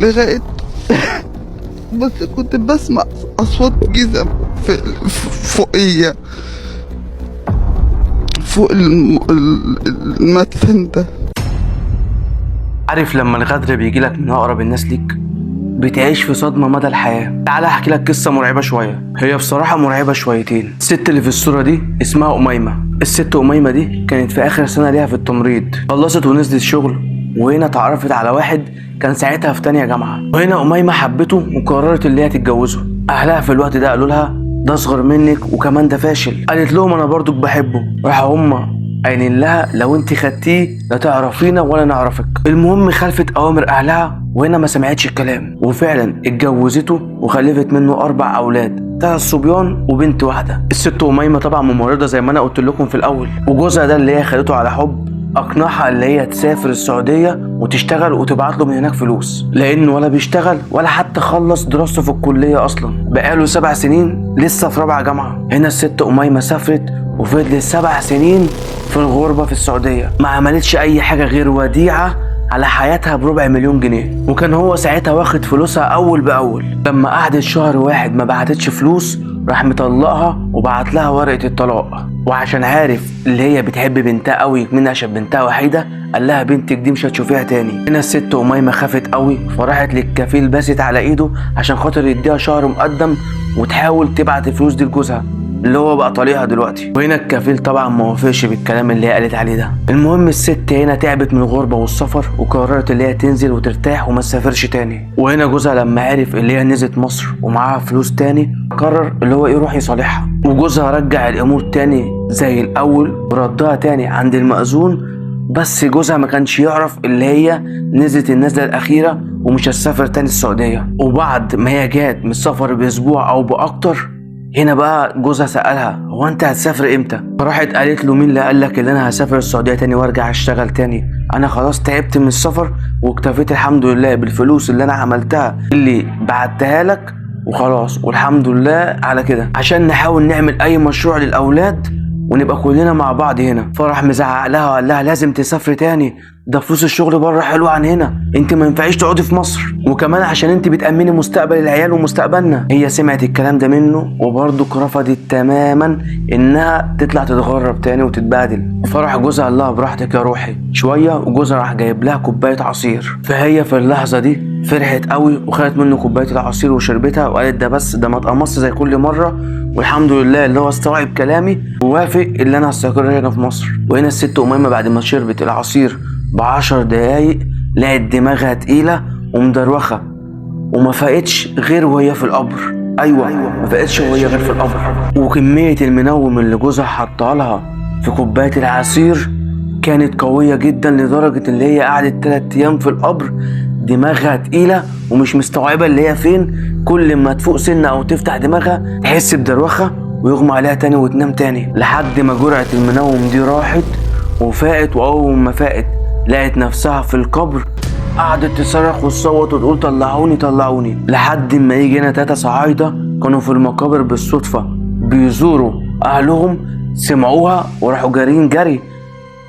لغاية بس كنت بسمع أصوات جزم فوقية فوق المدفن ده. عارف لما الغدر بيجيلك من أقرب الناس ليك بتعيش في صدمة مدى الحياة. تعال احكي لك قصة مرعبة شوية، هي بصراحة مرعبة شويتين. الست اللي في الصورة دي اسمها أميمة. الست أميمة دي كانت في آخر سنة ليها في التمريض، خلصت ونزلت شغل، وهنا اتعرفت على واحد كان ساعتها في تانية جامعة، وهنا أميمة حبته وقررت اللي هي تتجوزه. أهلها في الوقت ده قالوا لها ده أصغر منك وكمان ده فاشل. قالت لهم أنا برضك بحبه. راحوا هما قايلين لها لو انت خدتيه لا تعرفينا ولا نعرفك. المهم خلفت اوامر اهلها، وهنا ما سمعتش الكلام، وفعلا اتجوزته وخلفت منه 4 اولاد، 3 صبيان وبنت واحده. الست أميمة طبعا ممرضه زي ما انا قلت لكم في الاول، وجوزها ده اللي هي خدته على حب اقنعها اللي هي تسافر السعوديه وتشتغل وتبعت له من هناك فلوس، لانه ولا بيشتغل ولا حتى خلص دراسته في الكليه اصلا، بقاله 7 سنين لسه في رابعه جامعه. هنا الست أميمة سافرت وفضلت 7 سنين في الغربة في السعودية، ما عملتش أي حاجة غير وديعة على حياتها ب4 مليون جنيه، وكان هو ساعتها واخد فلوسها أول بأول. لما قعدت شهر واحد ما بعتتش فلوس راح مطلقها وبعت لها ورقة الطلاق، وعشان عارف اللي هي بتحب بنتها قوي منها عشان بنتها وحيدة قال لها بنتك دي مش هتشوفيها تاني. هنا الست أميمة خافت قوي فراحت للكفيل باست على ايده عشان خاطر يديها شهر مقدم وتحاول تبعت الفلوس دي لجوزها اللي هو بقى طليقها دلوقتي. وهنا الكفيل طبعا ما وافقش بالكلام اللي هي قالت عليه ده. المهم الست هنا تعبت من الغربه والسفر وقررت اللي هي تنزل وترتاح وما تسافرش تاني. وهنا جوزها لما عرف اللي هي نزلت مصر ومعاها فلوس تاني قرر اللي هو يروح يصالحها، وجوزها رجع الامور تاني زي الاول وردها تاني عند المأذون، بس جوزها ما كانش يعرف اللي هي نزلت النزله الاخيره ومش هتسافر تاني السعوديه. وبعد ما هي جات من السفر باسبوع او باكتر هنا بقى جوزها سألها هو انت هتسافر امتى؟ فراحت قالت له مين اللي قالك ان انا هسافر السعودية تاني وارجع اشتغل تاني؟ انا خلاص تعبت من السفر واكتفيت الحمد لله بالفلوس اللي انا عملتها اللي بعتها لك وخلاص، والحمد لله على كده، عشان نحاول نعمل اي مشروع للاولاد ونبقى كلنا مع بعض هنا. فراح مزعق لها وقال لها لازم تسافري تاني، ده فلوس الشغل بره حلوه عن هنا، انت ما ينفعيش تقعدي في مصر، وكمان عشان انت بتأمني مستقبل العيال ومستقبلنا. هي سمعت الكلام ده منه وبرضك رفضت تماما انها تطلع تتغرب تاني وتتبهدل. فراح جوزها قال لها براحتك يا روحي شويه، وجوزها راح جايب لها كوبايه عصير. فهي في اللحظه دي فرحت قوي وخدت منه كوبايه العصير وشربتها وقالت ده بس ده ما اتقمص زي كل مره، والحمد لله اللي هو استوعب كلامي ووافق اللي انا هستقر هنا في مصر. وهنا الست أميمة بعد ما شربت العصير ب10 دقايق لقت دماغها تقيله ومدروخه وما فاقتش غير وهي في القبر. ايوه ما فاقتش وهي غير في القبر. وكميه المنوم اللي جوزها حطها لها في كوبايه العصير كانت قويه جدا لدرجه اللي هي قعدت 3 ايام في القبر دماغها تقيله ومش مستوعبه اللي هي فين، كل ما تفوق سنه او تفتح دماغها تحس بدروخه ويغمى عليها تاني وتنام تاني، لحد ما جرعه المنوم دي راحت وفاقت. واول ما فاقت لقت نفسها في القبر قعدت تصرخ وتصوت وتقول طلعوني طلعوني، لحد ما يجي هنا 3 صعايده كانوا في المقابر بالصدفه بيزوروا اهلهم سمعوها وراحوا جارين جري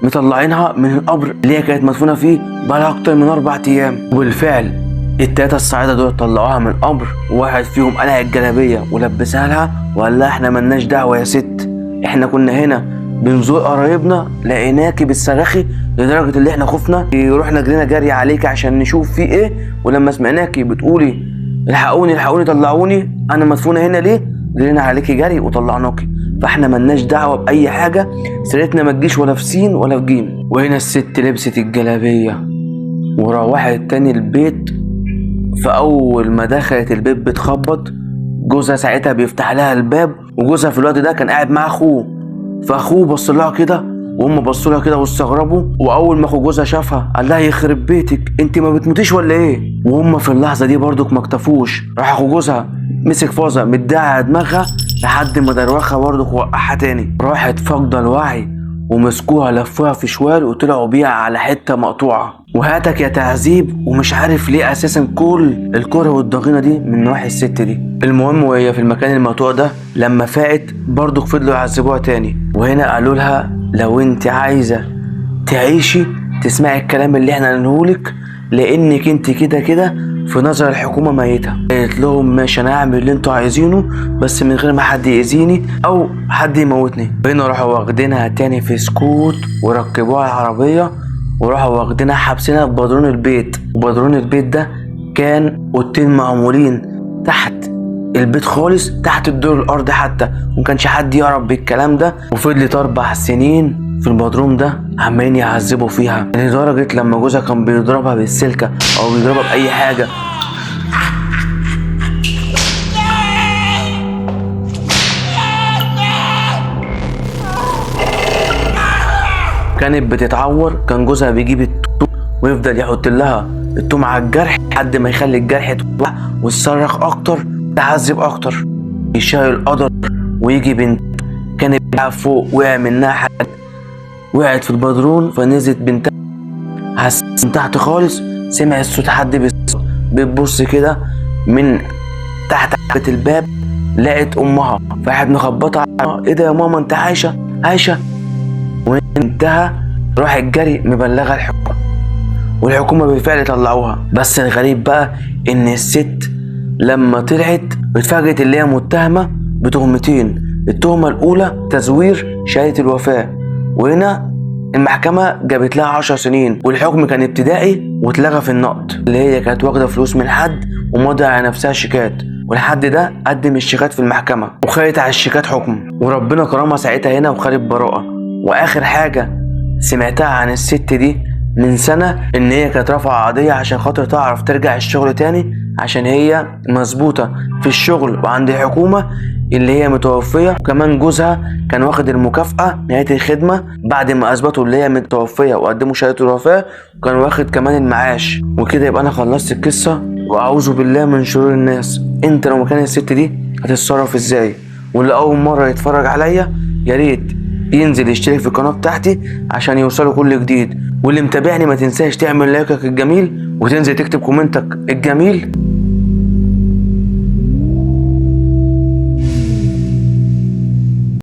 مطلعينها من القبر اللي هي كانت مدفونه فيه بقالها اكتر من 4 ايام. وبالفعل ال3 الصعايده دول طلعوها من القبر، وواحد فيهم قلع الجلابيه ولبسها لها وقال لها احنا ملناش دعوه يا ست، احنا كنا هنا بنزور قرايبنا لقيناكي بتصرخي لدرجه اللي احنا خفنا رحنا جرينا جري عليكي عشان نشوف في ايه، ولما سمعناكي بتقولي الحقوني الحقوني طلعوني انا مدفونه هنا ليه جرينا عليكي جري وطلعناكي، فاحنا ملناش دعوه باي حاجه، سيرتنا ما تجيش ولا في سين ولا في جيم. وهنا الست لبست الجلابيه وروحت تاني البيت. فاول ما دخلت البيت بتخبط جوزها ساعتها بيفتح لها الباب، وجوزها في الوقت ده كان قاعد مع اخوه، فاخوه بص لها كده وهم بصوا لها كده واستغربوا. واول ما اخو جوزها شافها قال لها يخرب بيتك انت ما بتموتيش ولا ايه؟ وهم في اللحظه دي برضك ما اكتفوش، راح اخو جوزها مسك فازه مديها على دماغها لحد ما دروخها برضك ووقعها تاني، راحت فاقده الوعي ومسكوها لفوها في شوال وطلعوا بيها على حته مقطوعه. وهاتك يا تعذيب ومش عارف ليه اساسا كل الكره والضغينه دي من نواحي الست دي. المهم وهي في المكان المقطوع ده لما فاقت برضك فضلوا يعذبوها تاني، وهنا قالوا لها لو انت عايزه تعيشي تسمعي الكلام اللي احنا هنقولك لانك انت كده كده في نظر الحكومه ميته. قالت لهم ماشي انا هعمل اللي انتوا عايزينه بس من غير ما حد يأذيني او حد يموتني. هنا راحوا واخدينها تاني في سكوت وركبوها العربيه وراحوا واخدينها حابسينها في بدرون البيت. وبدرون البيت ده كان اوضتين معمولين تحت البيت خالص، تحت الدور الارضي حتى، ومكانش حد يعرف بالكلام ده. وفضلت 4 سنين في البدروم ده عمالين يعذبوا فيها، لدرجه لما جوزها كان بيضربها بالسلكه او بيضربها باي حاجه كانت بتتعور. كان جوزها بيجيب التوم ويفضل يحط لها التوم على الجرح لحد ما يخلي الجرح توجع وتصرخ اكتر تعذب اكتر. يشاء القدر ويجي بنت كانت بتلعب فوق وقع منها حد، وقعت في البدرون فنزلت بنتها من تحت خالص، سمعت صوت حد بتبص كده من تحت حبة الباب لقت امها، فقعدت مخبطه على ايه ده يا ماما انت عايشه عايشه. وانتهى راح الجري مبلغه الحكومه والحكومه بالفعل طلعوها. بس الغريب بقى ان الست لما طلعت اتفاجئت اللي هي متهمه بتهمتين. التهمه الاولى تزوير شهاده الوفاه، وهنا المحكمه جابت لها 10 سنين والحكم كان ابتدائي واتلغى في النقد، اللي هي كانت واخده فلوس من حد ومضى على نفسها شيكات، والحد ده قدم الشيكات في المحكمه وخدت على الشيكات حكم، وربنا كرمها ساعتها هنا وخدت براءه. واخر حاجه سمعتها عن الست دي من سنه ان هي كانت رافعه قضيه عشان خاطر تعرف ترجع الشغل تاني، عشان هي مظبوطه في الشغل وعند الحكومه اللي هي متوفيه، وكمان جوزها كان واخد المكافاه نهايه الخدمه بعد ما اثبتوا اللي هي متوفيه وقدموا شهاده الوفاه، وكان واخد كمان المعاش. وكده يبقى انا خلصت القصه، واعوذ بالله من شرور الناس. انت لو مكان الست دي هتتصرف ازاي؟ واللي اول مره يتفرج عليا يا ريت ينزل يشترك في القناه بتاعتي عشان يوصله كل جديد، واللي متابعني ما تنساش تعمل لايكك الجميل وتنزل تكتب كومنتك الجميل.